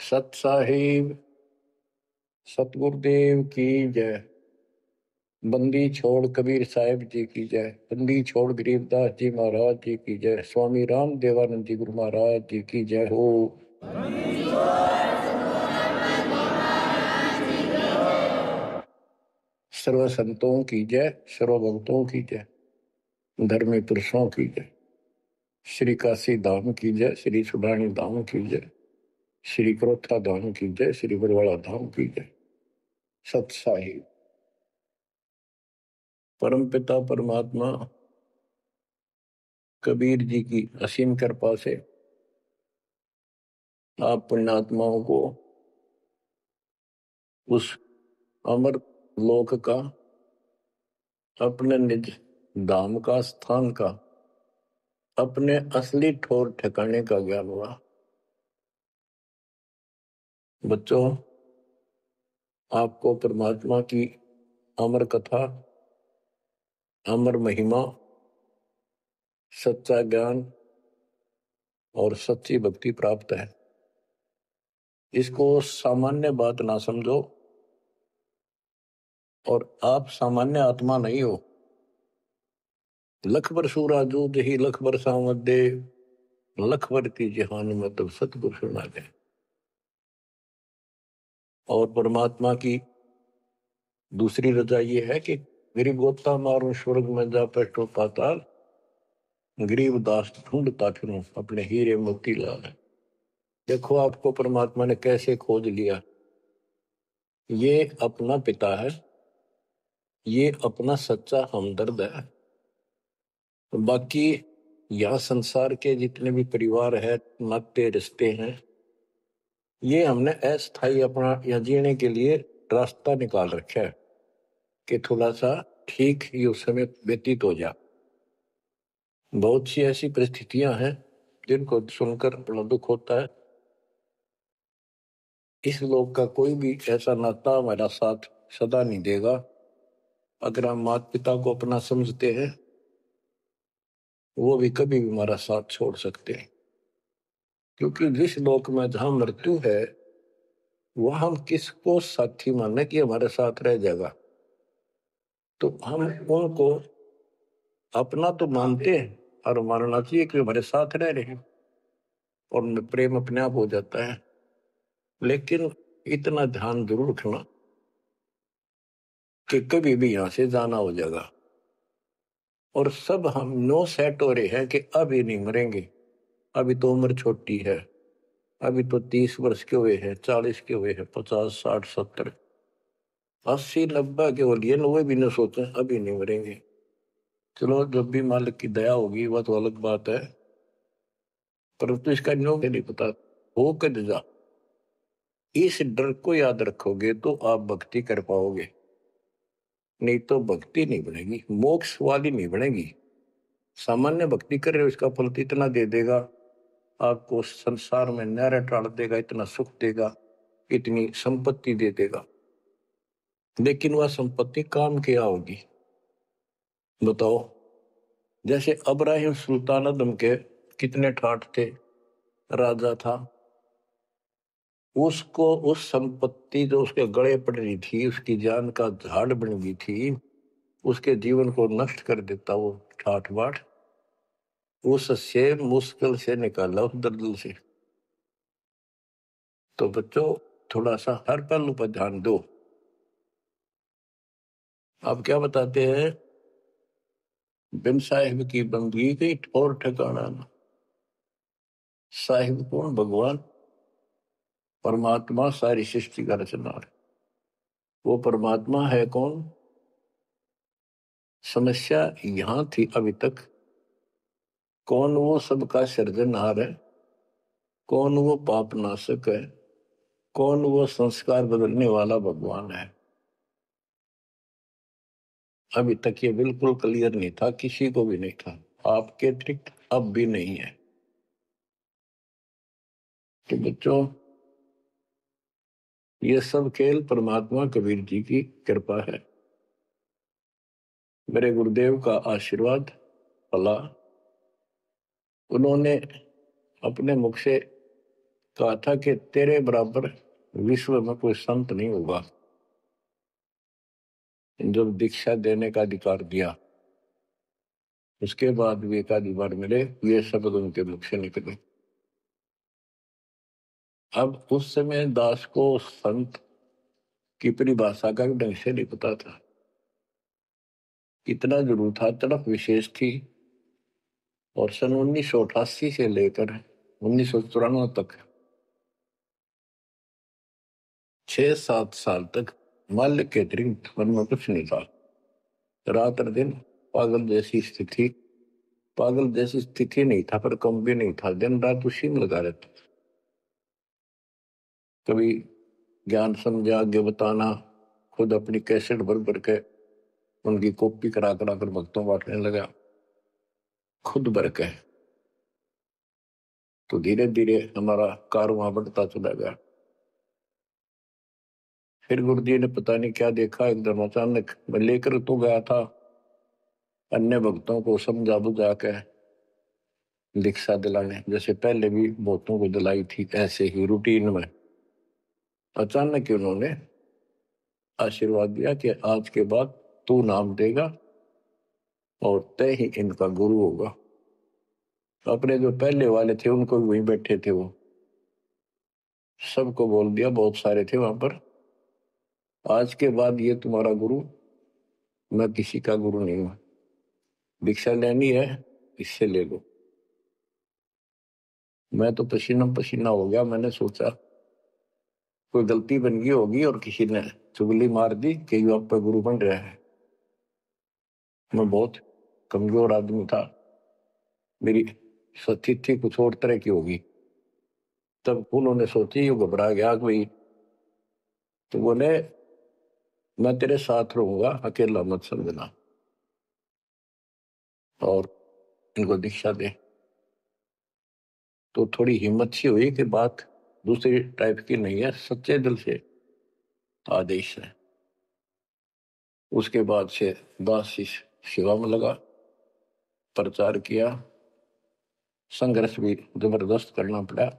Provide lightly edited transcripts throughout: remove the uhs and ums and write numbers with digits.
सत साहिब सतगुरुदेव की जय। बंदी छोड़ कबीर साहिब जी की जय। बंदी छोड़ गरीबदास जी महाराज जी की जय। स्वामी राम देवानंद जी गुरु महाराज जी की जय हो। सर्व संतों की जय, सर्व भक्तों की जय, धर्मी पुरुषों की जय। श्री काशी धाम की जय, श्री सुडानी धाम की जय, श्री क्रोथा धाम की जय, श्री बरवाड़ा धाम की जय। सत साहिब परम पिता परमात्मा कबीर जी की असीम कृपा से आप पुण्यात्माओं को उस अमर लोक का, अपने निज धाम का, स्थान का, अपने असली ठोर ठिकाने का ज्ञान हुआ। बच्चों, आपको परमात्मा की अमर कथा, अमर महिमा, सच्चा ज्ञान और सच्ची भक्ति प्राप्त है। इसको सामान्य बात ना समझो, और आप सामान्य आत्मा नहीं हो। लख बर सूरा जूद ही लख बर सामद दे, लख बर की जहान में तब सतगुरु सुना दे। और परमात्मा की दूसरी रजा ये है कि मेरी गोता मारू स्वर्ग में जा बैठो पाताल, गरीब दास ढूंढता फिरूं अपने हीरे मोती लाल। देखो आपको परमात्मा ने कैसे खोज लिया। ये अपना पिता है, ये अपना सच्चा हमदर्द है। बाकी यह संसार के जितने भी परिवार है, नाते रिश्ते हैं, ये हमने अस्थायी अपना या जीने के लिए रास्ता निकाल रखा है कि थोड़ा सा ठीक ही उस समय व्यतीत हो जा। बहुत सी ऐसी परिस्थितियां हैं जिनको सुनकर बड़ा दुख होता है। इस लोक का कोई भी ऐसा नाता हमारा साथ सदा नहीं देगा। अगर हम माता पिता को अपना समझते हैं, वो भी कभी भी हमारा साथ छोड़ सकते हैं। क्योंकि जिस लोक में जहां मृत्यु है, वह हम किसको साथी माने कि हमारे साथ रह जाएगा। तो हम उनको अपना तो मानते हैं और मानना चाहिए कि हमारे साथ रह रहे हैं, और उनमें प्रेम अपने आप हो जाता है। लेकिन इतना ध्यान जरूर रखना कि कभी भी यहां से जाना हो जाएगा। और सब हम नो सेट हो रहे हैं कि अभी नहीं मरेंगे, अभी तो उम्र छोटी है, अभी तो 30 वर्ष के हुए हैं, 40 के हुए हैं, 50, 60, 70, 80, 90 के हो लिए, वो भी न सोचे अभी नहीं मरेंगे। चलो, जब भी मालिक की दया होगी वह तो अलग बात है, परंतु इसका न्यों नहीं पता हो कद जा। इस डर को याद रखोगे तो आप भक्ति कर पाओगे, नहीं तो भक्ति नहीं बनेगी, मोक्ष वाली नहीं बनेगी। सामान्य भक्ति कर रहे हो, इसका फल तो इतना दे देगा, आपको संसार में नहर टाल देगा, इतना सुख देगा, इतनी संपत्ति दे देगा। लेकिन वह संपत्ति काम क्या होगी बताओ। जैसे अब्राहिम सुल्तान अदम के कितने ठाठ थे, राजा था, उसको उस संपत्ति जो उसके गले पड़ रही थी, उसकी जान का झाड़ बन गई थी, उसके जीवन को नष्ट कर देता वो ठाठ बाट, उससे मुश्किल से निकाला उस दलदल से। तो बच्चों, थोड़ा सा हर पहलू पर ध्यान दो। आप क्या बताते हैं, बिन साहिब की बंदगी गई ठोर ठिकाना ना। साहिब कौन? भगवान परमात्मा, सारी सृष्टि का रचनार। वो परमात्मा है कौन? समस्या यहां थी अभी तक, कौन वो सबका सृजनहार है, कौन वो पाप नाशक है, कौन वो संस्कार बदलने वाला भगवान है। अभी तक ये बिल्कुल क्लियर नहीं था, किसी को भी नहीं था, आपके अतिरिक्त अब भी नहीं है। तो बच्चों, ये सब खेल परमात्मा कबीर जी की कृपा है, मेरे गुरुदेव का आशीर्वाद फला। उन्होंने अपने मुख से कहा था कि तेरे बराबर विश्व में कोई संत नहीं होगा। जब दीक्षा देने का अधिकार दिया, उसके बाद भी एक आधी बार मिले, ये शब्द उनके मुख से निकले। अब उस समय दास को संत की परिभाषा का ढंग से नहीं पता था। इतना जरूर था, तड़प विशेष थी। और सन 1988 से लेकर 1994 तक 6-7 साल तक माल्य के अतिरिक्त मन में कुछ नहीं था। रात और दिन पागल जैसी स्थिति, पागल जैसी स्थिति नहीं था पर कम भी नहीं था, दिन रात उसी में लगा रहता। कभी ज्ञान समझा आगे बताना, खुद अपनी कैसेट भर भर के उनकी कॉपी करा करा कर भक्तों बांटने लगा, खुद भर के। तो धीरे धीरे हमारा कारवां बढ़ता चला गया। फिर गुरुजी ने पता नहीं क्या देखा, एकदम अचानक मैं लेकर तो गया था अन्य भक्तों को समझा बुझा के दीक्षा दिलाने, जैसे पहले भी बहुतों को दिलाई थी, ऐसे ही रूटीन में। अचानक उन्होंने आशीर्वाद दिया कि आज के बाद तू नाम देगा और तय ही इनका गुरु होगा। अपने जो पहले वाले थे उनको भी वहीं बैठे थे, वो सबको बोल दिया, बहुत सारे थे वहां पर, आज के बाद ये तुम्हारा गुरु, मैं किसी का गुरु नहीं हूं। दीक्षा लेनी है इससे ले लो। मैं तो पसीना पसीना हो गया। मैंने सोचा कोई गलती बन गई होगी और किसी ने चुगली मार दी कि यू आप पे गुरु बन रहा है। मैं बहुत कमजोर आदमी था, मेरी स्थिति कुछ और तरह की होगी। तब उन्होंने सोची, ये घबरा गया कोई, तो बोले मैं तेरे साथ रहूंगा, अकेला मत समझना और इनको दीक्षा दे। तो थोड़ी हिम्मत सी हुई कि बात दूसरी टाइप की नहीं है, सच्चे दिल से आदेश है। उसके बाद से दास सेवा में लगा, प्रचार किया, संघर्ष भी जबरदस्त करना पड़ा।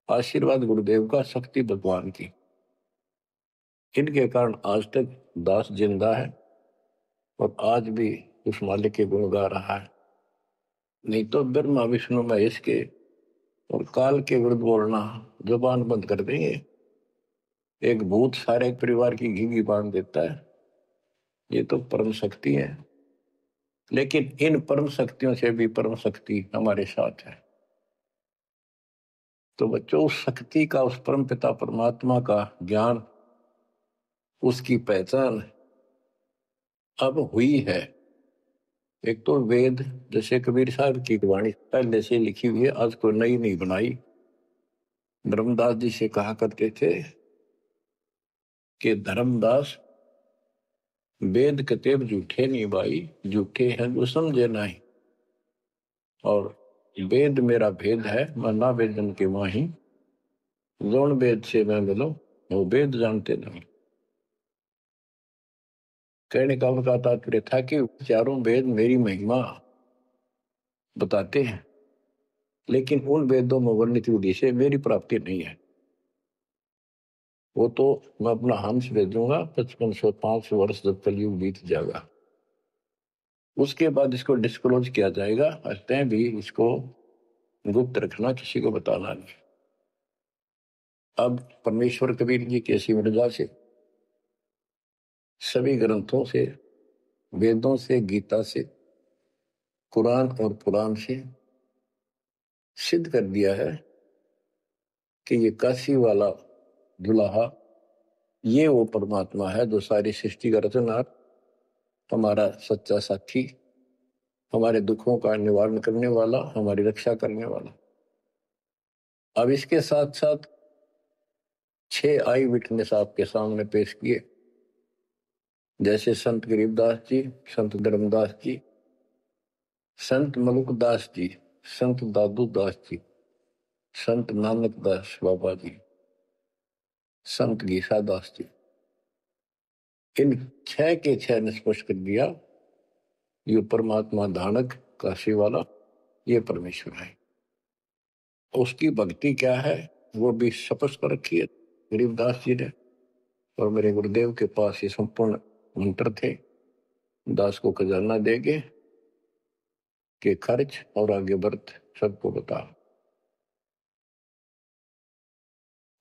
आशीर्वाद गुरुदेव का, शक्ति भगवान की, इनके कारण आज तक दास जिंदा है और आज भी उस मालिक के गुण गा रहा है। नहीं तो ब्रह्मा विष्णु महेश के और काल के विरुद्ध बोलना जुबान बंद कर देंगे। एक भूत सारे परिवार की घी बांध देता है, ये तो परम शक्ति है। लेकिन इन परम शक्तियों से भी परम शक्ति हमारे साथ है। तो बच्चों, उस शक्ति का, उस परम पिता परमात्मा का ज्ञान, उसकी पहचान अब हुई है। एक तो वेद, जैसे कबीर साहब की वाणी पहले से लिखी हुई है, आज कोई नई नहीं बनाई। धर्मदास जी से कहा करते थे कि धर्मदास वेद कतेब झूठे नहीं भाई, झूठे हैं जो समझे नहीं। और वेद मेरा भेद है, मैं ना वेदन के माही, जोन वेद से मैं मिलो वो वेद जानते नहीं। कहने का उनका तात्पर्य था कि चारों वेद मेरी महिमा बताते हैं, लेकिन उन वेदों में वर्णित विधि से मेरी प्राप्ति नहीं है। वो तो मैं अपना हंस भेजूंगा 5505 वर्ष जब कलयुग बीत जाएगा, उसके बाद इसको डिस्क्लोज किया जाएगा। तय भी इसको गुप्त रखना, किसी को बताना नहीं। अब परमेश्वर कबीर जी की ऐसी मृदा से, सभी ग्रंथों से, वेदों से, गीता से, कुरान और पुराण से सिद्ध कर दिया है कि ये काशी वाला दुल्हा, ये वो परमात्मा है जो सारी सृष्टि का रचनहार, हमारा सच्चा साथी, हमारे दुखों का निवारण करने वाला, हमारी रक्षा करने वाला। अब इसके साथ साथ 6 आई विटनेस आपके सामने पेश किए, जैसे संत गरीबदास जी, संत धर्मदास जी, संत मलुकदास जी, संत दादू दास जी, संत नानक दास बाबा जी, संत गीसा दास जी। इन 6 के 6 ने स्पष्ट कर दिया, ये परमात्मा धानक काशी वाला, ये परमेश्वर है। उसकी भक्ति क्या है वो भी स्पष्ट कर रखी है गरीबदास जी ने। और मेरे गुरुदेव के पास ये संपूर्ण मंत्र थे, दास को खजाना देगे कि खर्च और आगे बढ़ सबको बता।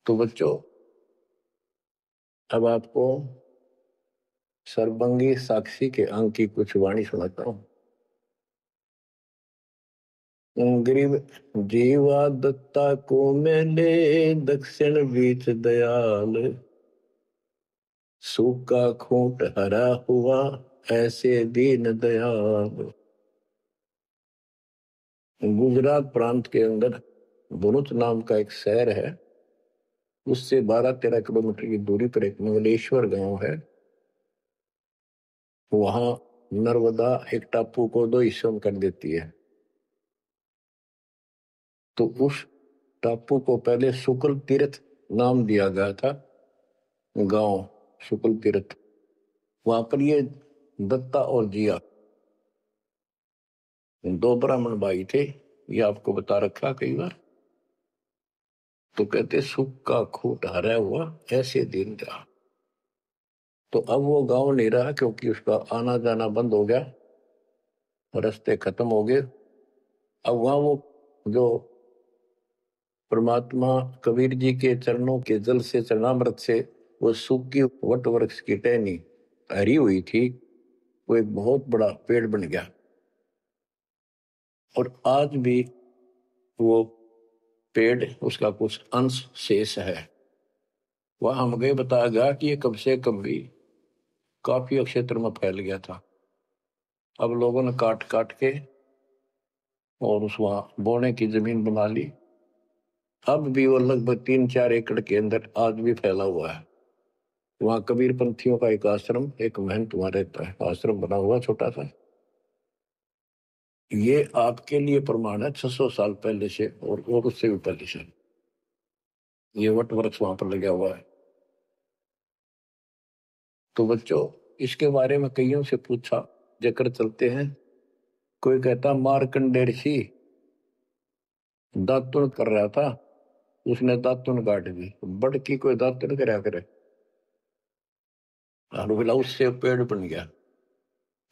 तो बच्चों, अब आपको सर्वंगी साक्षी के अंक की कुछ वाणी सुनाता हूं। गरीब जीवा दत्ता को मैंने दक्षिण बीच दयाल, सूखा खूंट हरा हुआ ऐसे दीन दयाल। गुजरात प्रांत के अंदर भरूच नाम का एक शहर है, उससे 12-13 किलोमीटर की दूरी पर एक मंगलेश्वर गांव है। वहां नर्मदा एक टापू को 2 हिस्सों में कर देती है। तो उस टापू को पहले शुक्ल तीर्थ नाम दिया गया था, गांव शुक्ल तीर्थ। वहां पर ये दत्ता और जिया 2 ब्राह्मण भाई थे, ये आपको बता रखा कई बार। तो कहते सुख का खूट हरा हुआ ऐसे दिन था। तो अब वो गांव नहीं रहा क्योंकि उसका आना जाना बंद हो गया, रास्ते खत्म हो गए। अब वहां वो जो परमात्मा कबीर जी के चरणों के जल से, चरणामृत से वो सूखी वट वृक्ष की टहनी हरी हुई थी, वो एक बहुत बड़ा पेड़ बन गया। और आज भी वो पेड़, उसका कुछ अंश शेष है। वह हम गए, बताया गया कि ये कब से कब भी काफी क्षेत्र में फैल गया था। अब लोगों ने काट काट के और उस वहां बोने की जमीन बना ली। अब भी वो लगभग 3-4 एकड़ के अंदर आज भी फैला हुआ है। वहां कबीर पंथियों का एक आश्रम, एक महंत वहां रहता है, आश्रम बना हुआ छोटा सा। ये आपके लिए प्रमाण है 600 साल पहले से, और उससे भी पहले से ये वट वृक्ष वहां पर लगा हुआ है। तो बच्चों, इसके बारे में कईयों से पूछा, जकर चलते हैं। कोई कहता मार्कंडेय ऋषि दातुन कर रहा था, उसने दातुन काट दी। बड़ की कोई दातुन करया करे, और बोला उससे पेड़ बन गया।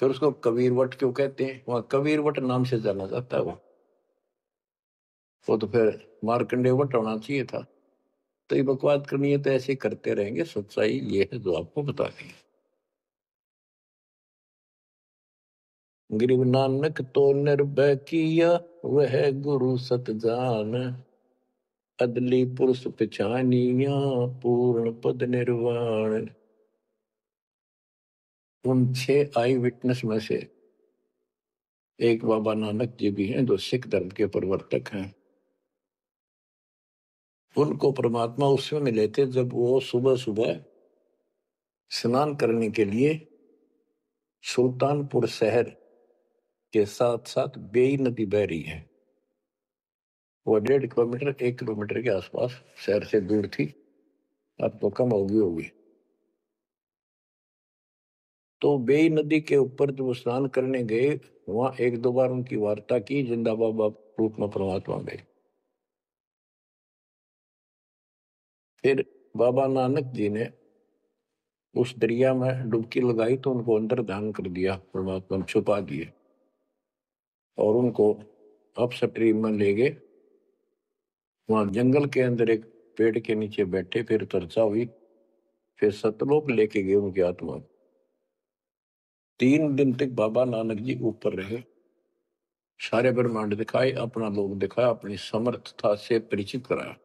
फिर उसको कबीर वट क्यों कहते हैं? वहां कबीर वट नाम से जाना जाता है वो तो फिर मार्कंडेय वट होना चाहिए था। तो ये बकवाद करनी है तो ऐसे करते रहेंगे। सच्चाई ये है जो आपको बता दी। गरीब नानक तो निर्भय किया वह गुरु सत जान, अदली पुरुष पिछानिया पूर्ण पद निर्वाण। उन 6 आई विटनेस में से एक बाबा नानक जी भी हैं, जो सिख धर्म के प्रवर्तक हैं। उनको परमात्मा उस समय मिले थे जब वो सुबह सुबह स्नान करने के लिए सुल्तानपुर शहर के साथ साथ बेई नदी बह रही है, वो 1.5 किलोमीटर 1 किलोमीटर के आसपास शहर से दूर थी, अब तो कम होगी। तो बेई नदी के ऊपर जब स्नान करने गए, वहां 1-2 बार उनकी वार्ता की, जिंदा बाबा रूप में परमात्मा गए। फिर बाबा नानक जी ने उस दरिया में डुबकी लगाई तो उनको अंदर ध्यान कर दिया, परमात्मा में छुपा दिए और उनको अपस्ट्रीम में ले गए। वहां जंगल के अंदर एक पेड़ के नीचे बैठे, फिर चर्चा हुई, फिर सतलोक लेके गए उनकी आत्मा। 3 दिन तक बाबा नानक जी ऊपर रहे, सारे ब्रह्मांड दिखाए, अपना लोक दिखाया, अपनी समर्थता से परिचित कराया।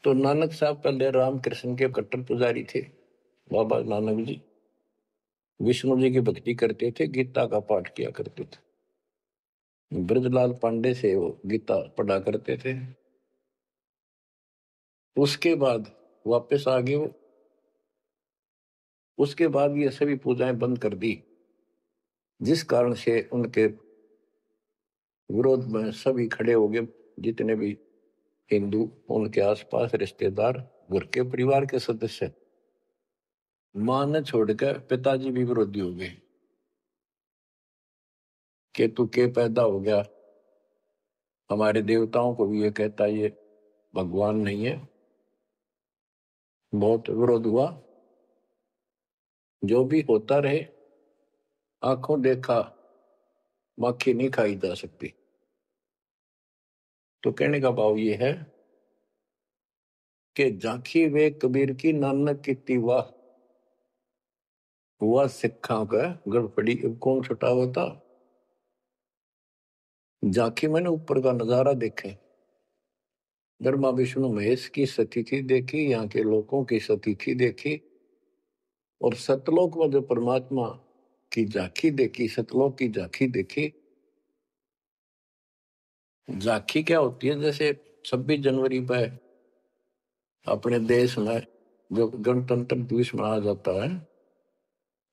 तो नानक साहब पहले रामकृष्ण के कट्टर पुजारी थे। बाबा नानक जी विष्णु जी की भक्ति करते थे, गीता का पाठ किया करते थे। ब्रजलाल पांडे से वो गीता पढ़ा करते थे। उसके बाद वापस आ गए वो। उसके बाद ये सभी पूजाएं बंद कर दी, जिस कारण से उनके विरोध में सभी खड़े हो गए, जितने भी हिंदू, उनके आसपास रिश्तेदार, घर के परिवार के सदस्य। मां ने छोड़कर पिताजी भी विरोधी हो गए कि तू के पैदा हो गया हमारे देवताओं को भी ये कहता ये भगवान नहीं है। बहुत विरोध हुआ। जो भी होता रहे, आंखों देखा मक्खी नहीं खाई जा सकती। तो कहने का भाव ये है कि झांकी वे कबीर की नानक की वाह, हुआ सिखा का गड़पड़ी कौन छुटा होता। झांकी मैंने ऊपर का नजारा देखे, ब्रह्मा विष्णु महेश की स्थिति देखी, यहाँ के लोगों की स्थिति देखी, और सतलोक में जो परमात्मा की झांकी देखी, सतलोक की झांकी देखी। झांकी क्या होती है? जैसे 26 जनवरी पर अपने देश में जो गणतंत्र दिवस मनाया जाता है,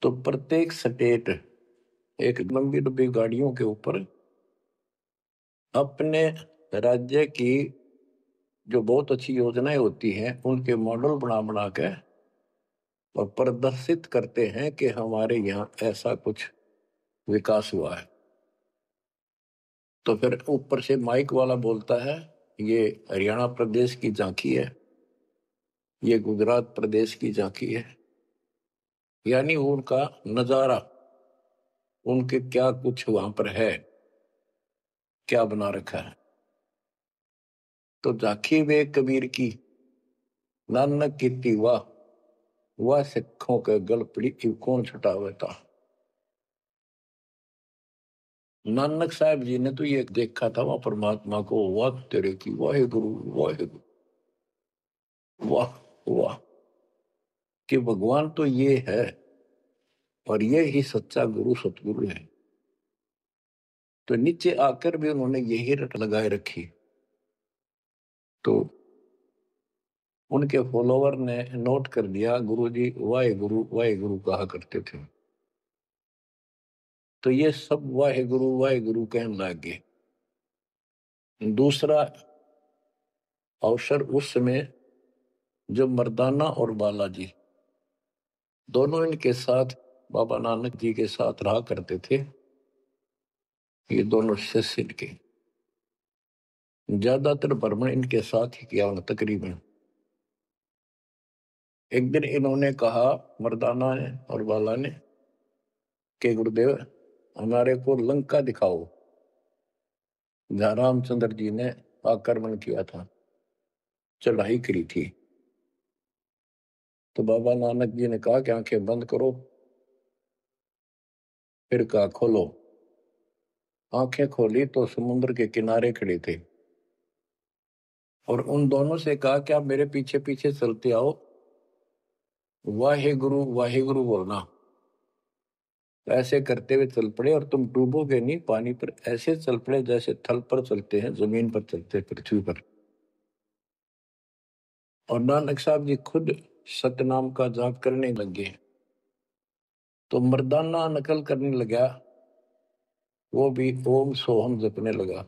तो प्रत्येक स्टेट एक लंबी लंबी गाड़ियों के ऊपर अपने राज्य की जो बहुत अच्छी योजनाएं होती हैं उनके मॉडल बना बना के और प्रदर्शित करते हैं कि हमारे यहाँ ऐसा कुछ विकास हुआ है। तो फिर ऊपर से माइक वाला बोलता है ये हरियाणा प्रदेश की झांकी है, ये गुजरात प्रदेश की झांकी है। यानी उनका नजारा, उनके क्या कुछ वहां पर है, क्या बना रखा है। तो झांकी वे कबीर की नानक की वाह, वह सिखों के गल पड़ी कौन छुटा हुआ था। नानक साहब जी ने तो ये देखा था वहां परमात्मा को, वाह तेरे की वाहे गुरु वाहे गुरु, वाह वाह, कि भगवान तो ये है और ये ही सच्चा गुरु सतगुरु है। तो नीचे आकर भी उन्होंने यही रट लगाए रखी। तो उनके फॉलोवर ने नोट कर दिया गुरु जी वाहे गुरु कहा करते थे। तो ये सब वाहे गुरु कहने लग गए। दूसरा अवसर उस समय जब मर्दाना और बालाजी दोनों इनके साथ बाबा नानक जी के साथ रहा करते थे। ये दोनों शिष्य इनके ज्यादातर भ्रमण इनके साथ ही किया उन्होंने तकरीबन। एक दिन इन्होंने कहा मर्दाना ने और बाला ने कि गुरुदेव हमारे को लंका दिखाओ, जहां रामचंद्र जी ने आक्रमण किया था, चढ़ाई करी थी। तो बाबा नानक जी ने कहा कि आंखें बंद करो, फिर कहा खोलो। आंखें खोली तो समुद्र के किनारे खड़े थे और उन दोनों से कहा कि आप मेरे पीछे पीछे चलते आओ, वाहे गुरु बोलना। ऐसे करते हुए चल पड़े और तुम डूबोगे नहीं पानी पर, ऐसे चल पड़े जैसे थल पर चलते हैं, जमीन पर चलते पृथ्वी पर। और नानक साहब जी खुद सतनाम का जाप करने लगे तो मर्दाना नकल करने लगा, वो भी ओम सोहम जपने लगा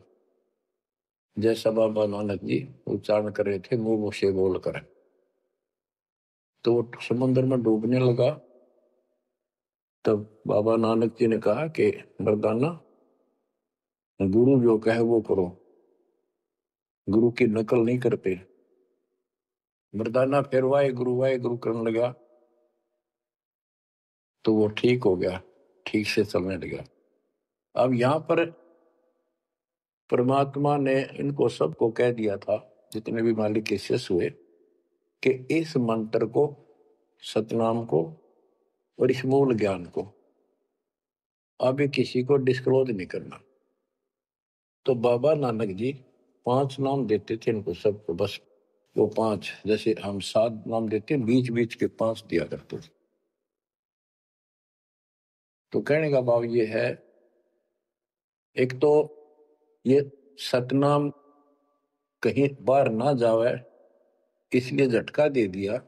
जैसा बाबा नानक जी उच्चारण कर रहे थे मुंह से बोलकर। तो वो समुद्र में डूबने लगा। तब बाबा नानक जी ने कहा कि मर्दाना गुरु जो कहे वो करो, गुरु की नकल नहीं करते। मर्दाना फिर वाहे गुरु करने लगा तो वो ठीक हो गया, ठीक से चलने लगा। अब यहां पर परमात्मा ने इनको सबको कह दिया था, जितने भी मालिक के शिष्य हुए, कि इस मंत्र को, सतनाम को और इस मूल ज्ञान को अभी किसी को डिस्क्लोज नहीं करना। तो बाबा नानक जी 5 नाम देते थे इनको सबको, बस वो 5, जैसे हम 7 नाम देते, बीच बीच के 5 दिया करते थे। तो कहने का भाव ये है, एक तो ये सतनाम कहीं बाहर ना जावे इसलिए झटका दे दिया,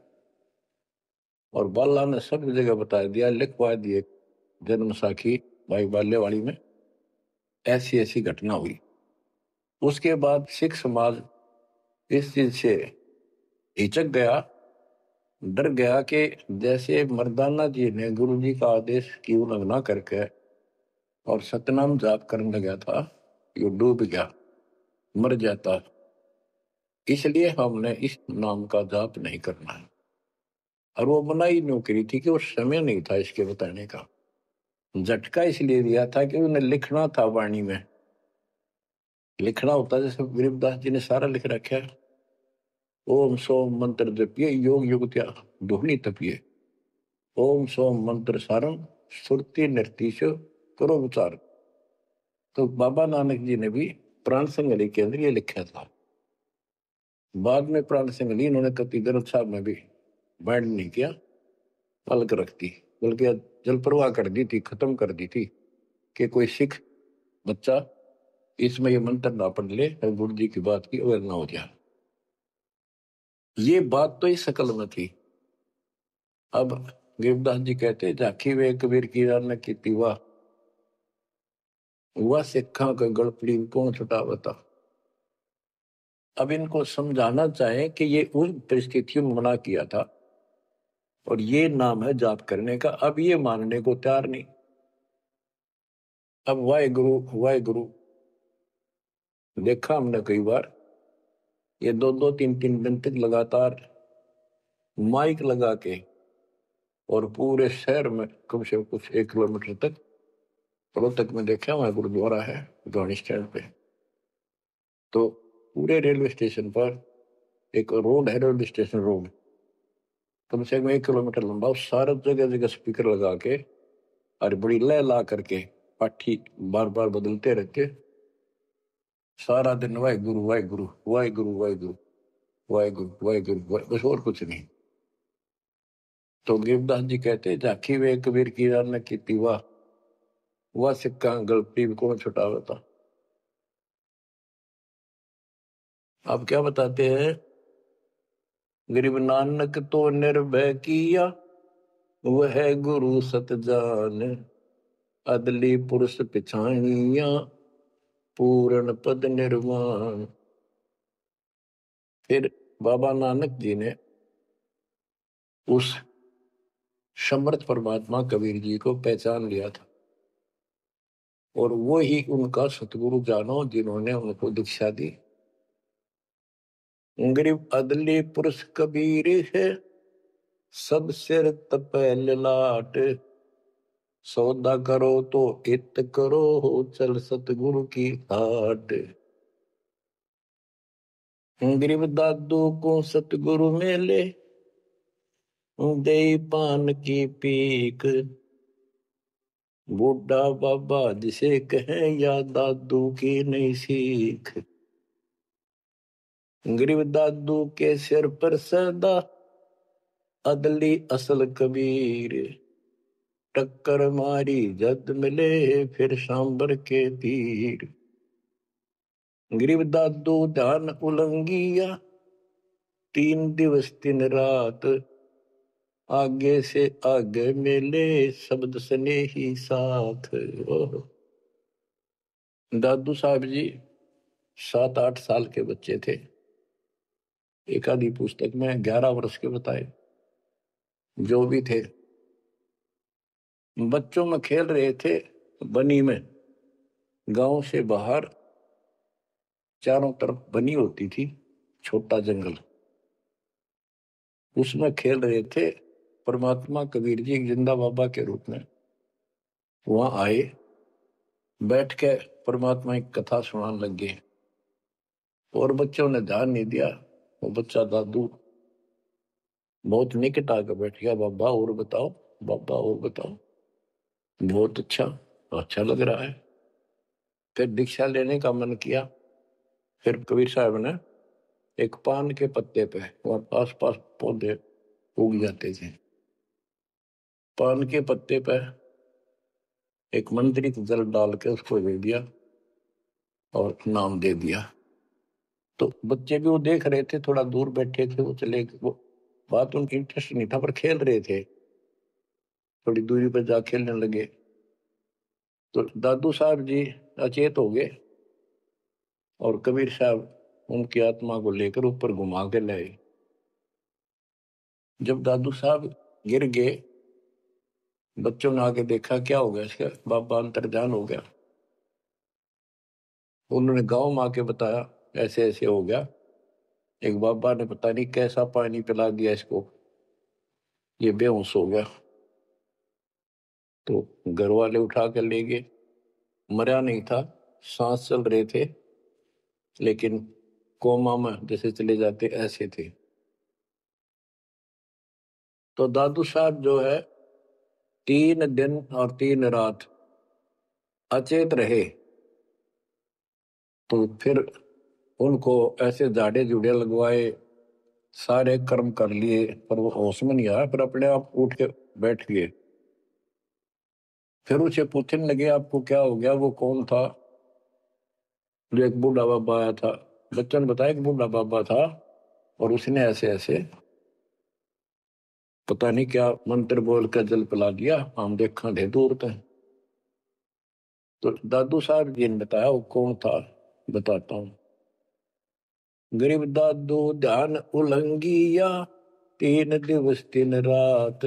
और बाला ने सब जगह बता दिया, लिखवा दिए जन्म साखी भाई बाल्यवाड़ी में ऐसी ऐसी घटना हुई। उसके बाद सिख समाज इस चीज से हिचक गया, डर गया कि जैसे मर्दाना जी ने गुरु जी का आदेश की उल्लंघना करके और सतनाम जाप करने लगा था, ये डूब गया। मर जाता। इसलिए हमने इस नाम का जाप नहीं करना है। और वो मनाही यूं करी थी कि वो समय नहीं था इसके बताने का। झटका इसलिए दिया था कि उन्हें लिखना था वाणी में। लिखना होता जैसे गरीबदास जी ने सारा लिख रखा है। ओम सोम मंत्र जपिए योग युगत्या दुहनी तपिए। ओम सोम मंत्र सारम सुरति निर्तीश करो विचार। तो बाबा नानक जी ने भी प्राण संगली के अंदर ये लिखा था। बाद में प्राण संगली इन्होंने कति ग्रंथ साहब में भी बैंड नहीं किया, अलग रख दी, बल्कि जल प्रवाह कर दी थी, खत्म कर दी थी कि कोई सिख बच्चा इसमें ये मंत्र ना पढ़ ले और गुरु जी की बात की अवहेलना हो जाए। ये बात तो इस शकल में थी। अब गरीबदास जी कहते झाकी वे कबीर की रान की वाह वह सिखा का गड़पड़ी कौन छुटावता। अब इनको समझाना चाहे कि ये उन परिस्थितियों में मना किया था और ये नाम है जाप करने का। अब ये मानने को तैयार नहीं। अब वाहे गुरु देखा हमने कई बार, ये दो दो तीन तीन दिन तक लगातार माइक लगा के और पूरे शहर में कम से कम कुछ 1 किलोमीटर तक रोहतक में देखा, वहां गुरुद्वारा है गाड़ी स्टैंड पे। तो पूरे रेलवे स्टेशन पर एक रोड है, रेलवे स्टेशन रोड कम से कम 1 किलोमीटर लंबा, उस सारे जगह जगह स्पीकर लगा के और बड़ी लय ला करके पाठी बार बार बदलते रहते। सारा दिन वाहे गुरु वाहे गुरु वाहे गुरु वाहे गुरु वाहे गुरु वाहे गुरु, बस और कुछ नहीं। तो गिरदास जी कहते झाकी वे कबीर की रान की वाह वह सिक्का गलती भी कौन छुटावता। आप क्या बताते हैं, गरीब नानक तो निर्भय किया वह गुरु सत जान अदली पुरुष पिछाइया पूर्ण पद निर्वाण। फिर बाबा नानक जी ने उस समर्थ परमात्मा कबीर जी को पहचान लिया था और वो ही उनका सतगुरु जानो जिन्होंने उनको दीक्षा दी। गरीब अदली पुरुष कबीर है सब सिर तपै ललाट सौदा करो तो इत करो चल सतगुरु की ठाट। गरीब दादू को सतगुरु मेले दे पान की पीक बूढ़ा बाबा जिसे कहें या दादू की नहीं सीख। गरीब दादू के सिर पर सदा अदली असल कबीर टक्कर मारी जद मिले फिर सांबर के तीर। गरीब दादू ध्यान उलंगिया 3 दिवस 3 रात आगे से आगे मिले शब्द सने ही साथ। दादू साहब जी 7-8 साल के बच्चे थे। एक आधी पुस्तक में 11 वर्ष के बताए। जो भी थे बच्चों में खेल रहे थे बनी में। गांव से बाहर चारों तरफ बनी होती थी, छोटा जंगल, उसमें खेल रहे थे। परमात्मा कबीर जी जिंदा बाबा के रूप में वहां आए, बैठ के परमात्मा की कथा सुनाने लग गए और बच्चों ने ध्यान नहीं दिया। वो बच्चा दादू बहुत निकट आकर बैठ गया, बाबा और बताओ, बाबा और बताओ। बहुत अच्छा, अच्छा लग रहा है। फिर दीक्षा लेने का मन किया। फिर कबीर साहब ने एक पान के पत्ते पे, वहां आस पास पौधे उग जाते थे, पान के पत्ते पे एक मंत्रित जल डाल के उसको दे दिया और नाम दे दिया। तो बच्चे भी वो देख रहे थे, थोड़ा दूर बैठे थे, वो चले, वो बात उनकी इंटरेस्ट नहीं था पर खेल रहे थे। थोड़ी दूरी पर जा खेलने लगे तो दादू साहब जी अचेत हो गए और कबीर साहब उनकी आत्मा को लेकर ऊपर घुमा के लाए। जब दादू साहब गिर गए, बच्चों ने आके देखा क्या हो गया इसका, बाबा अंतर्ध्यान हो गया। उन्होंने गांव में आके बताया ऐसे ऐसे हो गया। एक बाबा ने पता नहीं कैसा पानी पिला दिया इसको, ये बेहोश हो गया। तो घर वाले उठा कर ले गए। मरा नहीं था, सांस चल रहे थे, लेकिन कोमा में जैसे चले जाते ऐसे थे। तो दादू साहब जो है 3 दिन और 3 रात अचेत रहे। तो फिर उनको ऐसे झाड़े जुड़े लगवाए, सारे कर्म कर लिए, पर वो होश में नहीं आया। फिर अपने आप उठ के बैठ गए। फिर उसे पूछने लगे आपको क्या हो गया, वो कौन था। जो एक बूढ़ा बाबा आया था, बच्चों ने बताया कि बूढ़ा बाबा था और उसने ऐसे ऐसे पता नहीं क्या मंत्र बोल कर जल पिला दिया, हम देखा थे दूर तक। तो दादू साहब जी ने बताया वो कौन था, बताता हूँ। गरीब दादू ध्यान उलंगिया, 3 दिवस 3 रात,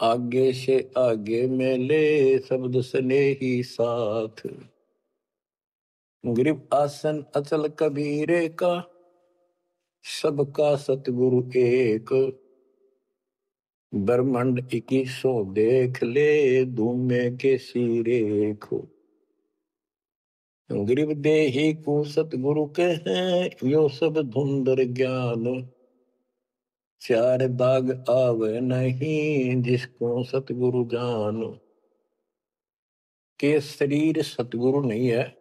आगे से आगे मेले शब्द सने ही साथ। गरीब आसन अचल कबीरे का, सबका सतगुरु एक, ब्रह्मांड 2100 देख ले, धूमे के सिरेखो। गरीब देही को सतगुरु कहे, यो सब धुंधर ज्ञान, 4 दाग आवे नहीं, जिसको सतगुरु जान। के शरीर सतगुरु नहीं है,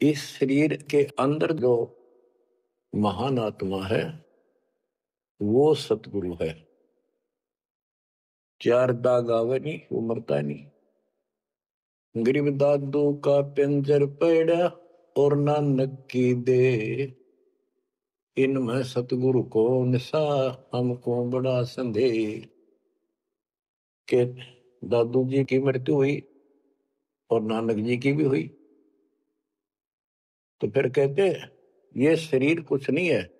इस शरीर के अंदर जो महान आत्मा है वो सतगुरु है। 4 दाग आवे नहीं, वो मरता नहीं। गरीब दादू का पिंजर पड़ा और नानक की दे, इनमें सतगुरु को निशा, हमको बड़ा संदेह। के दादू जी की मृत्यु हुई और नानक जी की भी हुई। तो फिर कहते ये शरीर कुछ नहीं है,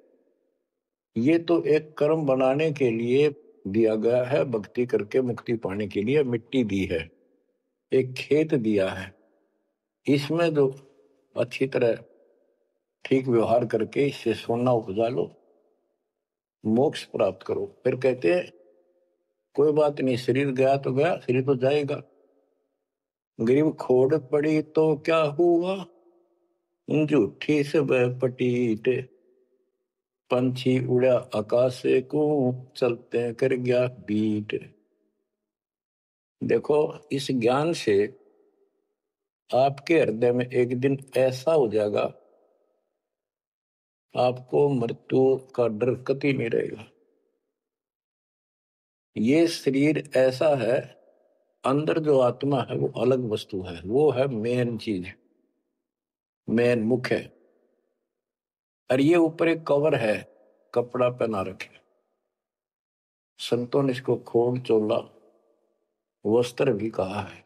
ये तो एक कर्म बनाने के लिए दिया गया है, भक्ति करके मुक्ति पाने के लिए मिट्टी दी है, एक खेत दिया है। इसमें जो अच्छी तरह ठीक व्यवहार करके इससे सोना उपजा लो, मोक्ष प्राप्त करो। फिर कहते हैं कोई बात नहीं, शरीर गया तो गया, शरीर तो जाएगा। गरीब खोड़ पड़ी तो क्या हुआ, झूठी सब पटीट, पंछी उड़ा आकाश को, चलते कर गया बीट। देखो इस ज्ञान से आपके हृदय में एक दिन ऐसा हो जाएगा, आपको मृत्यु का डर कभी नहीं रहेगा। ये शरीर ऐसा है, अंदर जो आत्मा है वो अलग वस्तु है, वो है मेन चीज, मेन मुख्य है। और ये ऊपर एक कवर है, कपड़ा पहना रखे। संतों ने इसको खोड़ चोला वस्त्र भी कहा है।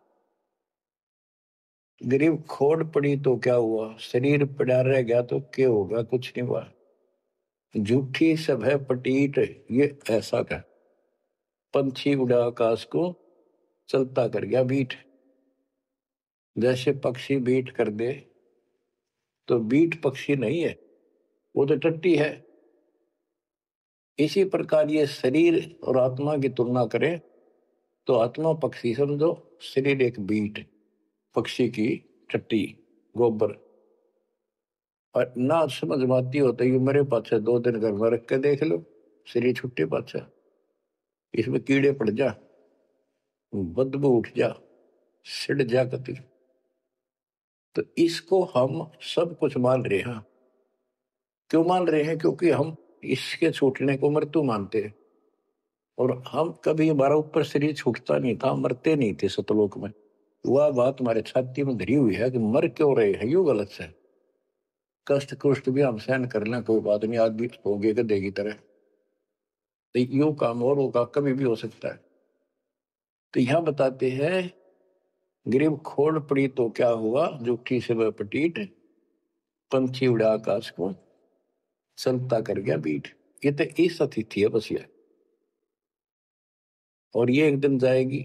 गरीब खोड़ पड़ी तो क्या हुआ, शरीर पड़ा रह गया तो क्या होगा, कुछ नहीं हुआ। झूठी सब है पटीट, ये ऐसा का पंछी उड़ा आकाश को, चलता कर गया बीट। जैसे पक्षी बीट कर दे तो बीट पक्षी नहीं है, वो तो टट्टी है। इसी प्रकार ये शरीर और आत्मा की तुलना करें तो आत्मा पक्षी समझो, शरीर एक बीट पक्षी की टट्टी, गोबर। और ना समझ में आती होता है मेरे पास 2 दिन घर में रख के देख लो, शरीर छुट्टे पाछा, इसमें कीड़े पड़ जा, बदबू उठ जा, सिड़ जा कति। तो इसको हम सब कुछ मान रहे हैं। क्यों मान रहे हैं, क्योंकि हम इसके छूटने को मृत्यु मानते हैं। और हम कभी, हमारा ऊपर शरीर छूटता नहीं था, मरते नहीं थे सतलोक में। वह बात हमारे छाती में धरी हुई है कि मर क्यों रहे हैं, यू गलत है। कष्ट कुष्ट भी हम सहन कर लें, कोई बात नहीं, आदमी हो गए गधे की तरह, तो यू काम और होगा, कभी भी हो सकता है। तो यहां बताते हैं गरीब खोड़ पड़ी तो क्या हुआ, जुठी से वह पटीट, पंछी उड़ा आकाश को, चलता कर गया बीट। ये तो इस अतिथि है बस ये, और ये एक दिन जाएगी।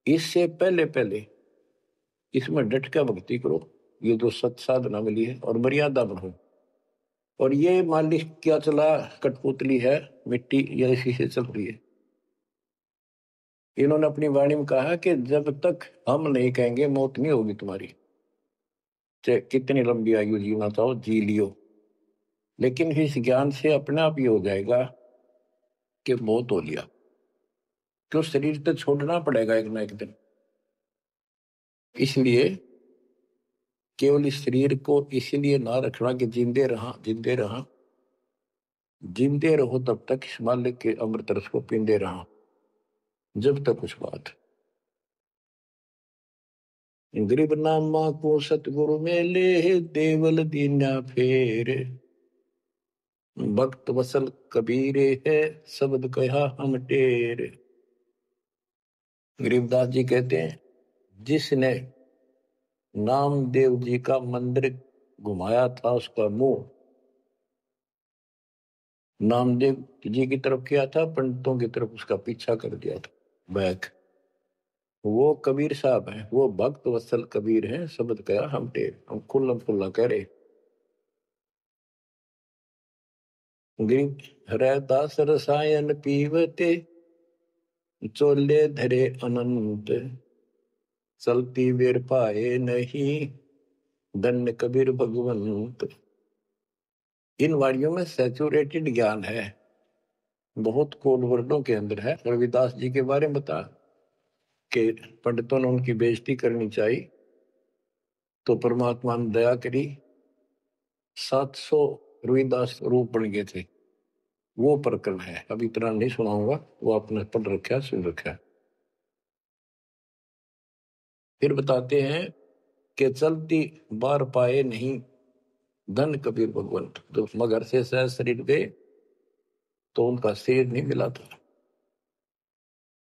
इससे पहले पहले इसमें डट कर भक्ति करो, ये जो सत साधना मिली है, और मर्यादा बढ़ो। और ये मालिक क्या चला, कठपुतली है, मिट्टी या इसी से चल रही है। इन्होंने अपनी वाणी में कहा कि जब तक हम नहीं कहेंगे मौत नहीं होगी तुम्हारी, चाहे कितनी लंबी आयु जीना चाहो जी लियो, लेकिन इस ज्ञान से अपने आप ही हो जाएगा कि मौत हो लिया, क्यों शरीर तो छोड़ना पड़ेगा एक ना एक दिन। इसलिए केवल इस शरीर को इसीलिए ना रखना कि जिंदे रहा जिंदे रहा, जिंदे रहो तब तक इस मालिक के अमृत रस को पींदे रहा, जब तक कुछ बात। गरीब नामा को सतगुरु मेले, देवल दीना फेर, भक्त वसल कबीरे है, शब्द कहा हम टेर। गरीबदास जी कहते हैं, जिसने नामदेव जी का मंदिर घुमाया था उसका मुंह नामदेव जी की तरफ किया था, पंडितों की तरफ उसका पीछा कर दिया था बैक। वो कबीर साहब हैं, वो भक्त वत्सल कबीर हैं, शब्द कहा हम टेर, हम खुल्लम खुल्ला कह रहे। गरीब हरदास रसायन पीवते, चोले धरे अनंत, चलती वेर पाए नहीं, धन्य कबीर भगवंत। इन वाणियों में सैचुरेटेड ज्ञान है, बहुत कोड वर्डों के अंदर है। रविदास जी के बारे में बता कि पंडितों ने उनकी बेइज्जती करनी चाहिए, तो परमात्मा ने दया करी, 700 रविदास रूप बन गए थे। वो प्रकरण है, अब इतना नहीं सुनाऊंगा, वो आपने पढ़ रखा सुन रखा। फिर बताते हैं कि चलती बार पाए नहीं, धन कबीर भगवंत। तो मगर से सह शरीर गए तो उनका शरीर नहीं मिला था।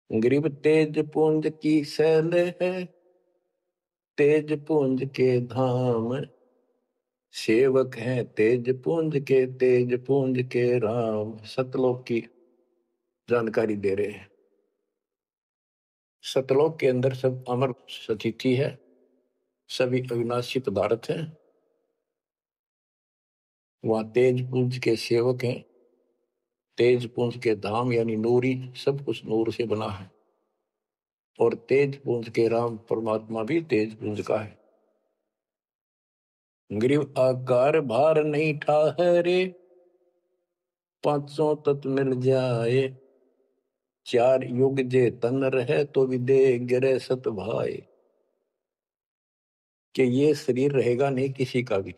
गरीब तेज पुंज की सैल है, तेज पुंज के धाम, सेवक हैं तेज पुंज के, तेज पुंज के राम। सतलोक की जानकारी दे रहे हैं। सतलोक के अंदर सब अमर सतिथि है, सभी अविनाशी पदार्थ हैं। वहां तेज पुंज के सेवक हैं, तेज पुंज के धाम यानी नूरी, सब कुछ नूर से बना है। और तेज पुंज के राम परमात्मा भी तेज पुंज का है। गरीब आकार भार नहीं ठहरे, पांचों तत्व मिल जाए, चार युग जे तन रहे तो विदे गिरे सत भाई। कि ये शरीर रहेगा नहीं किसी का भी,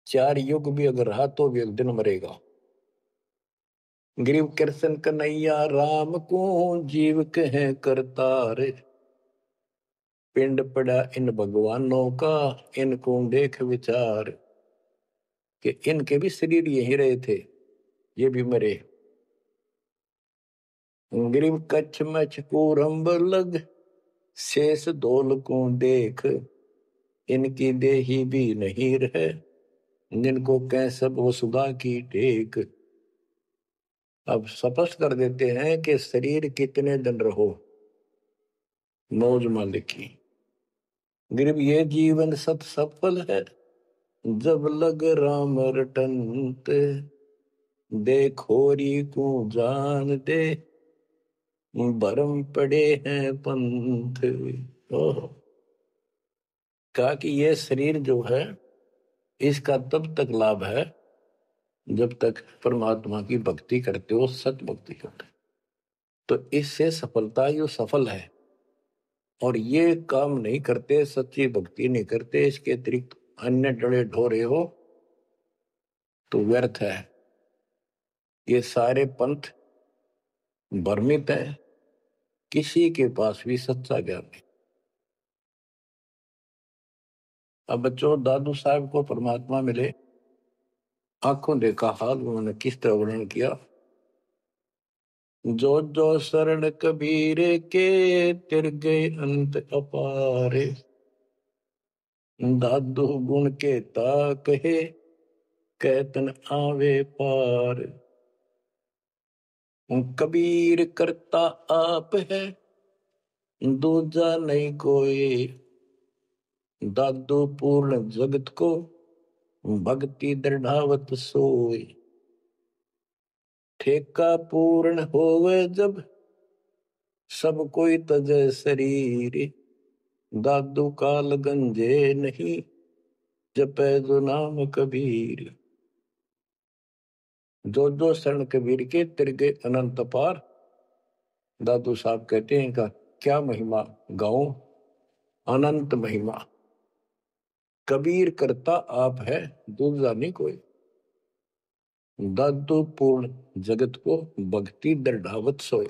4 युग भी अगर रहा तो भी एक दिन मरेगा। गरीब कृष्ण कन्हैया राम को, जीव कहे करतार, पिंड पड़ा इन भगवानों का, इनको देख विचार। कि इनके भी शरीर यही रहे थे, ये भी मरे। गरीब कच्छ मच कूरम्ब लग, शेष धोल को देख, इनकी देही भी नहीं रहे, जिनको कह सब वसुधा की टेक। अब स्पष्ट कर देते हैं कि शरीर कितने दिन रहो, मौज मालिक की। गरीब ये जीवन सत सफल है, जब लग राम रटंत, देखोरी को जान दे, भरम पड़े हैं पंथ। ओह, कहा कि ये शरीर जो है इसका तब तक लाभ है जब तक परमात्मा की भक्ति करते हो, सत भक्ति करते हो, तो इससे सफलता यो सफल है। और ये काम नहीं करते, सच्ची भक्ति नहीं करते, इसके अतिरिक्त अन्य डरे ढोरे हो तो व्यर्थ है। ये सारे पंथ भ्रमित है, किसी के पास भी सच्चा ज्ञान नहीं। अब बच्चों, दादू साहब को परमात्मा मिले, आंखों देखा हाल उन्होंने किस तरह वर्णन किया। जो जो शरण कबीर के, तिर गए अंत अपारे, दादू गुण के ता कहे, कहतन आवे पार। कबीर करता आप है, दूजा नहीं कोई, दादू पूर्ण जगत को भक्ति दृढ़ावत सोई। ठेका पूर्ण होवे जब सब कोई तजै शरीर। दादू काल गंजे नहीं जपै जो नाम कबीर। जो शरण कबीर के तिरगे अनंत पार। दादू साहब कहते हैं इनका क्या महिमा गाऊं, अनंत महिमा। कबीर करता आप है दूसरा नहीं कोई। दादू पूर्ण जगत को भक्ति दृढ़ावत सोए।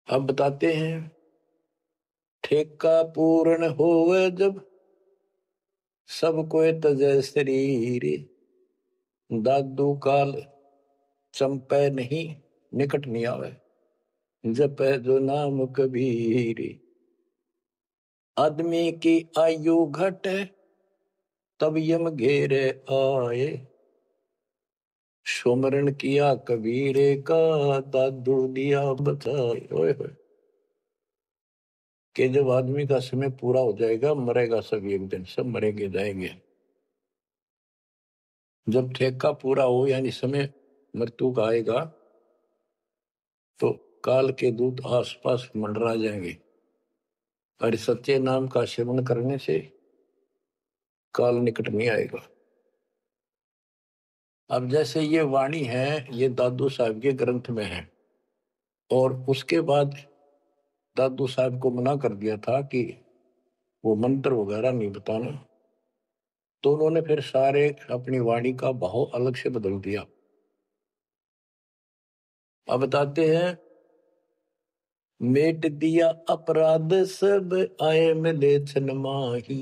अब बताते हैं ठेका पूर्ण होवे जब सब कोई तजै शरीर। दादू काल चंपै नहीं निकट नहीं आवे जपै जो नाम कबीर। आदमी की आयु घटे तब यम घेरे आए। सुमरण किया कबीरे का दादू दिया बचाए। ओए होए कि जब आदमी का समय पूरा हो जाएगा मरेगा सब एक दिन, सब मरेंगे जाएंगे। जब ठेका पूरा हो यानी समय मृत्यु का आएगा तो काल के दूत आसपास मंडरा जाएंगे। और सच्चे नाम का सेवन करने से काल निकट नहीं आएगा। अब जैसे ये वाणी है ये दादू साहब के ग्रंथ में है और उसके बाद दादू साहब को मना कर दिया था कि वो मंत्र वगैरह नहीं बताना, तो उन्होंने फिर सारे अपनी वाणी का भाव अलग से बदल दिया। अब बताते हैं मेट दिया अपराध सब आए मिले छन माही।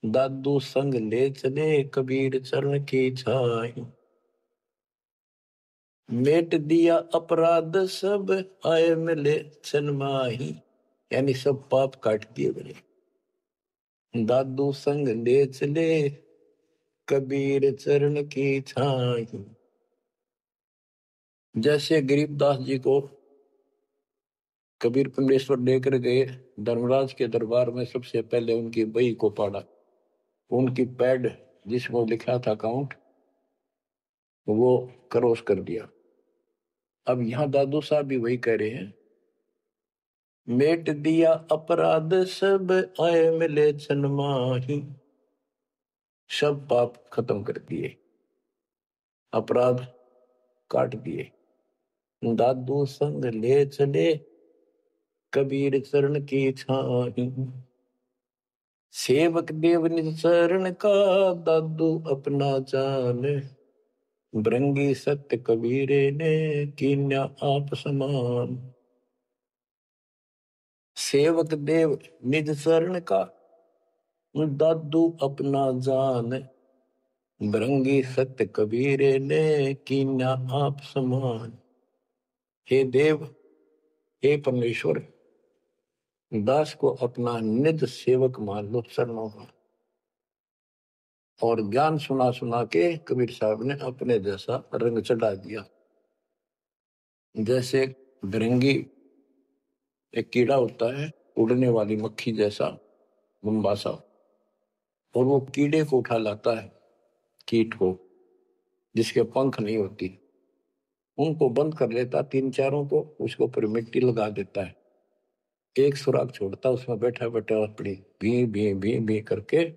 दादू संग ले चले कबीर चरण की छाई। मेट दिया अपराध सब आए मिले छन माही यानी सब पाप काट दिए मेरे। दादू संग ले चले कबीर चरण की छाई। जैसे गरीबदास जी को कबीर परमेश्वर लेकर गए धर्मराज के दरबार में, सबसे पहले उनकी बही को पाड़ा, उनकी पैड जिसमें लिखा था काउंट वो क्रॉस कर दिया। अब यहां दादू साहब भी वही कह रहे हैं मेट दिया अपराध सब आए मिले छन माही। सब पाप खत्म कर दिए, अपराध काट दिए। दादू संग ले चले कबीर चरण की छाही। सेवक देव निज चरण का दादू अपना जान। भृंगी सत्य कबीरे ने कीन्या आप समान। सेवक देव निज चरण का दादू अपना जान। भृंगी सत्य कबीरे ने कीन्या आप समान। हे देव, हे परमेश्वर, दास को अपना निज सेवक मान लो चरणों का। और ज्ञान सुना सुना के कबीर साहब ने अपने जैसा रंग चढ़ा दिया। जैसे भृंगी एक कीड़ा होता है उड़ने वाली मक्खी जैसा लंबा सा, और वो कीड़े को उठा लाता है, कीट को जिसके पंख नहीं होती, उनको बंद कर लेता तीन चारों को, उसके ऊपर मिट्टी लगा देता है, एक सुराख छोड़ता, उसमें बैठा बैठा अपनी भी भी भी भी करके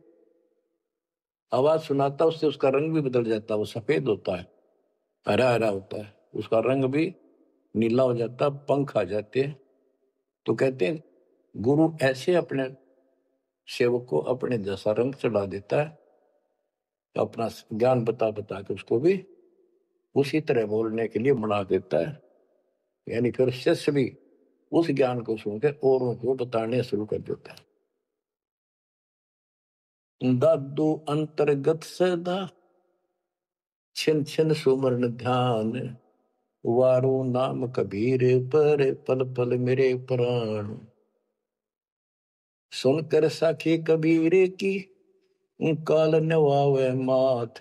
आवाज सुनाता, उससे उसका रंग भी बदल जाता, वो सफेद होता है, हरा हरा होता है, उसका रंग भी नीला हो जाता, पंख आ जाते हैं। तो कहते हैं गुरु ऐसे अपने सेवक को अपने जैसा रंग चढ़ा देता है, तो अपना ज्ञान बता बता के उसको भी उसी तरह बोलने के लिए बना देता है। यानी फिर शिष्य भी उस ज्ञान को सुनकर और उनको बताने शुरू कर देता है। दादू अंतर्गत सदा छिन छिन सुमरण ध्यान। वारो नाम कबीर पर पल पल मेरे प्राण। सुनकर साखी कबीर की काल नवावे माथ।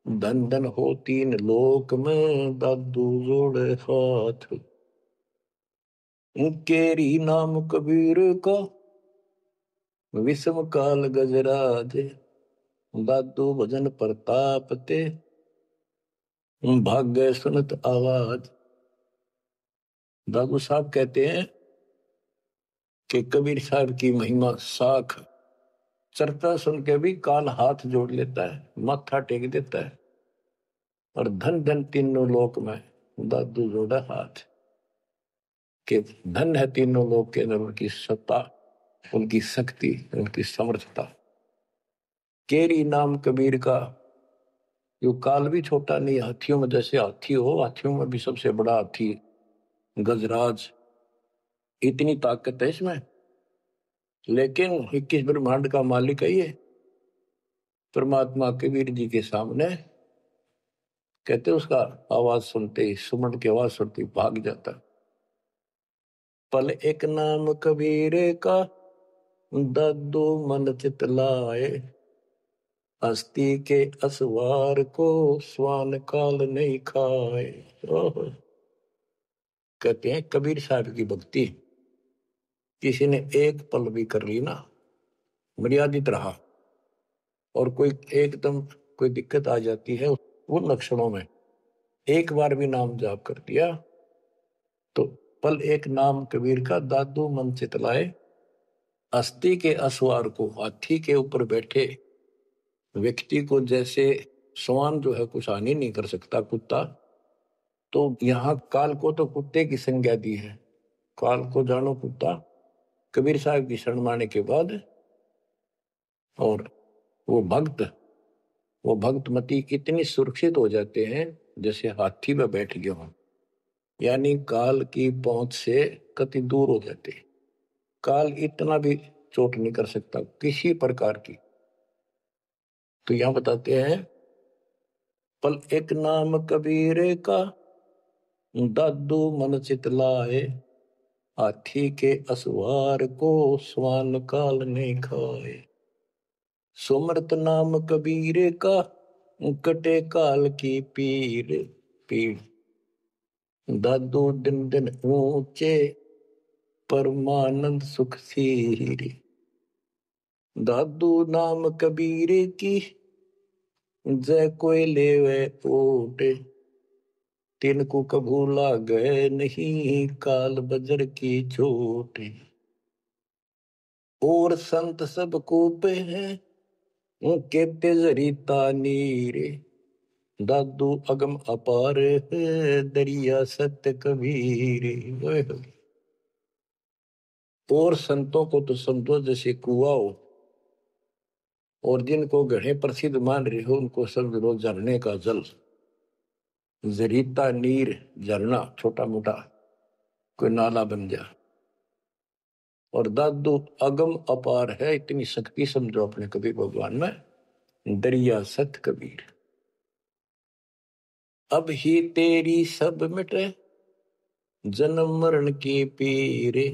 धन धन हो तीन लोक में दादू जोड़े हाथ। केरी नाम कबीर का विषम काल गजराज, दादू भजन प्रताप ते, भाग्य सुनत आवाज। दादू साहब कहते हैं कि कबीर साहब की महिमा साख, चर्चा सुन के भी काल हाथ जोड़ लेता है, माथा टेक देता है, और धन धन तीनों लोक में दादू जोड़ा हाथ के धन है तीनों लोक के अंदर उनकी सत्ता, उनकी शक्ति, उनकी समर्थता। केरी नाम कबीर का, यो काल भी छोटा नहीं, हाथियों में जैसे हाथी हो, हाथियों में भी सबसे बड़ा हाथी गजराज, इतनी ताकत है इसमें। लेकिन 21 ब्रह्मांड का मालिक है ये परमात्मा। कबीर जी के सामने कहते उसका आवाज सुनते ही, सुमन की आवाज सुनते ही भाग जाता। पल एक नाम कबीर का, दादू मन चित लाए, हस्ती के असवार को स्वान काल नहीं खाए। कहते हैं कबीर साहब की भक्ति किसी ने एक पल भी कर ली ना, मर्यादित रहा, और कोई एकदम कोई दिक्कत आ जाती है उन लक्षणों में, एक बार भी नाम जाप कर दिया तो पल एक नाम कबीर का, दादू मन चितलाए, अस्थि के असवार को, हाथी के ऊपर बैठे व्यक्ति को जैसे स्वान जो है कुछ हानि नहीं कर सकता, कुत्ता, तो यहाँ काल को तो कुत्ते की संज्ञा दी है। काल को जानो कुत्ता, कबीर साहब की शरण माने के बाद। और वो भक्त मती इतनी सुरक्षित हो जाते हैं जैसे हाथी में बैठ गए हों, यानी काल की पहुंच से कति दूर हो जाते। काल इतना भी चोट नहीं कर सकता किसी प्रकार की। तो यहां बताते हैं, पल एक नाम कबीर का, दादू मन चितलाए, हाथी के असवार को स्वान काल नहीं खाए। सुमरत नाम कबीर का, कटे काल की पीड़, दादू दिन दिन ऊंचे, परमानंद सुख सीरी। दादू नाम कबीर की, जय कोई लेवे ओट, तिनको कभू लागे नहीं, काल बजर की चोट। और संत सब कूपे हैं, उनके तेजरीता नीरे, दादू अगम अपार है, दरिया सत्य कबीर। और संतों को तो समझो जैसे कुआं हो, और जिनको गढ़े प्रसिद्ध मान रहे हो उनको समझ लो झरने का जल, जरीता नीर, झरना छोटा मोटा कोई नाला बन जा। और दादू अगम अपार है, इतनी शक्ति समझो अपने कबीर भगवान में, दरिया सत कबीर। अब ही तेरी सब मिटे, जन्म मरण की पीरे,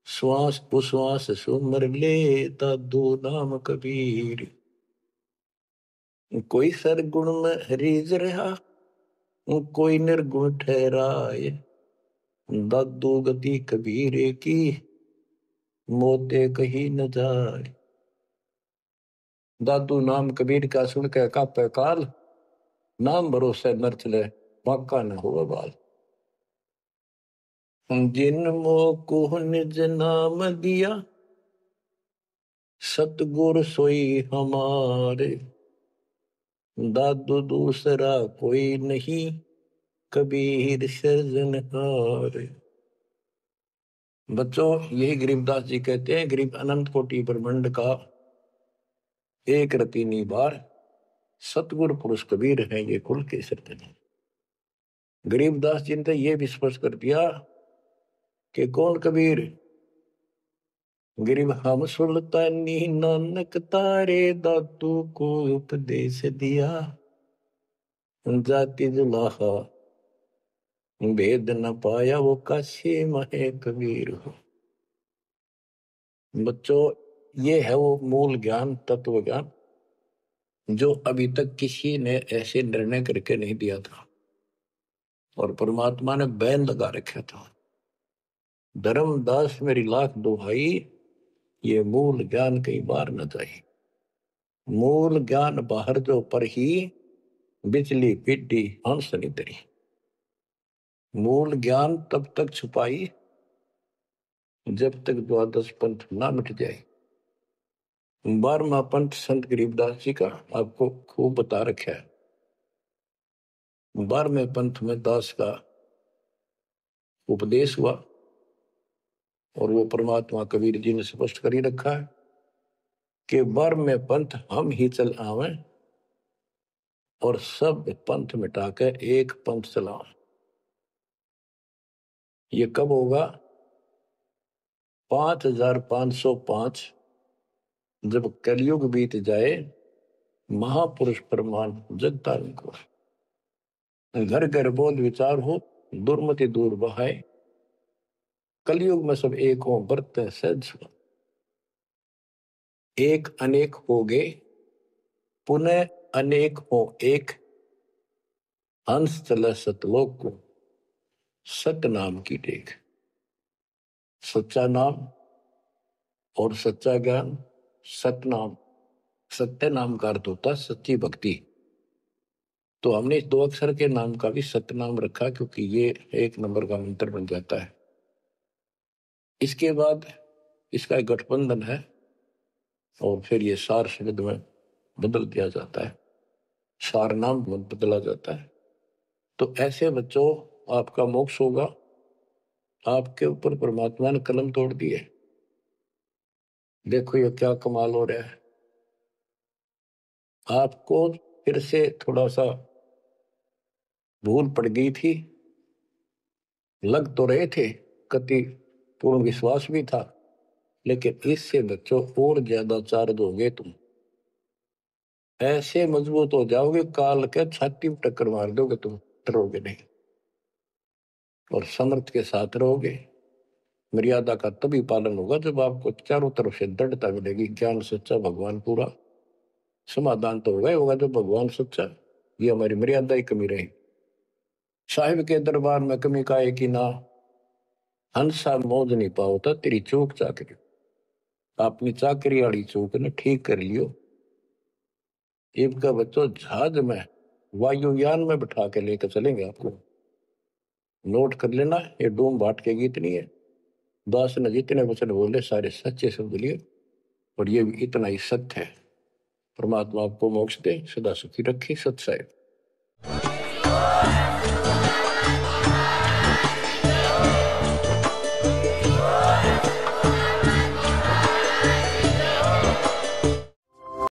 श्वास उश्वास सुमर ले, दादू नाम कबीर। कोई सरगुण में हरीज रहा, कोई निर्गुण ठहराए, दादू गति कबीर की, मोते कहीं न जाए। दादू नाम कबीर का सुन के कापे काल, नाम भरोसे नर चले, बाका न हो बाल। जिन मोह निज नाम दिया, सतगुर सोई हमारे, दादू दूसरा कोई नहीं, कबीर सृजनहार। बच्चों यही गरीबदास जी कहते हैं, गरीब अनंत कोटि ब्रह्मांड का एक रति निबार, सतगुरु पुरुष कबीर है ये कुल के सृजन। गरीबदास जी ने ये भी स्पष्ट कर दिया कि कौन कबीर, गरीब हम सुल्तानी नानक तारे, दादू को उपदेश दिया, जाति जुलाहा भेद न पाया, वो काशी महे कबीर हो। बच्चों ये है वो मूल ज्ञान, तत्व ज्ञान, जो अभी तक किसी ने ऐसे निर्णय करके नहीं दिया था, और परमात्मा ने बैन लगा रखा था। धर्मदास मेरी लाख दुहाई, ये मूल ज्ञान कई बार न जाए। मूल ज्ञान बाहर जो पर ही बिजली पिड्डी हंस नितरी। मूल ज्ञान तब तक छुपाई जब तक द्वादश पंथ ना मिट जाए। 12वां पंथ संत गरीबदास जी का आपको खूब बता रखा है। 12वें पंथ में दास का उपदेश हुआ और वो परमात्मा कबीर जी ने स्पष्ट कर ही रखा है कि 12वें पंथ हम ही चल आवे और सब पंथ मिटाकर एक पंथ चलाओ। ये कब होगा? 5505 जब कलयुग बीत जाए, महापुरुष प्रमाण जग तारण को। घर घर बोध विचार हो, दुर्मति दूर बहाए। कलयुग में सब एक हो, बरते सहज। एक अनेक हो गए, पुनः अनेक हो एक। हंस चले सतलोक को, सत नाम की टेक। सच्चा नाम और सच्चा ज्ञान, सतनाम। सत्य नाम का अर्थ होता सच्ची भक्ति। तो हमने इस 2 अक्षर के नाम का भी सतनाम रखा क्योंकि ये 1 नंबर का मंत्र बन जाता है। इसके बाद इसका एक गठबंधन है और फिर ये सार शब्द में बदल दिया जाता है, सार नाम बदला जाता है। तो ऐसे बच्चों आपका मोक्ष होगा। आपके ऊपर परमात्मा ने कलम तोड़ दी है। देखो ये क्या कमाल हो रहा है। आपको फिर से थोड़ा सा भूल पड़ गई थी, लग तो रहे थे, कति पूर्ण विश्वास भी था, लेकिन इससे बच्चों और ज्यादा चार्ज हो गए तुम। ऐसे मजबूत हो जाओगे, काल के छाती में टक्कर मार दोगे तुम, डरोगे नहीं और समर्थ के साथ रहोगे। मर्यादा का तभी पालन होगा जब आपको चारों तरफ से दृढ़ता मिलेगी। ज्ञान सच्चा, भगवान पूरा। समाधान तो होगा जब भगवान सच्चा। ये हमारी मर्यादा ही कमी रही। साहिब के दरबार में कमी का एक ही ना, हंसा मौज नहीं पाओता तेरी चूक चाकरी। अपनी चाकरी वाली चूक ने ठीक कर लियो। इनका बच्चों जहाज में, वायुयान में बिठा के लेकर चलेंगे आपको। नोट कर लेना, ये डूम बाट के गीत नहीं है। दास ने जितने वचन बोले सारे सच्चे शब्द लिए और ये भी इतना ही सत्य है। परमात्मा आपको मोक्ष दे, सदा सुखी रखे। सत साहिब।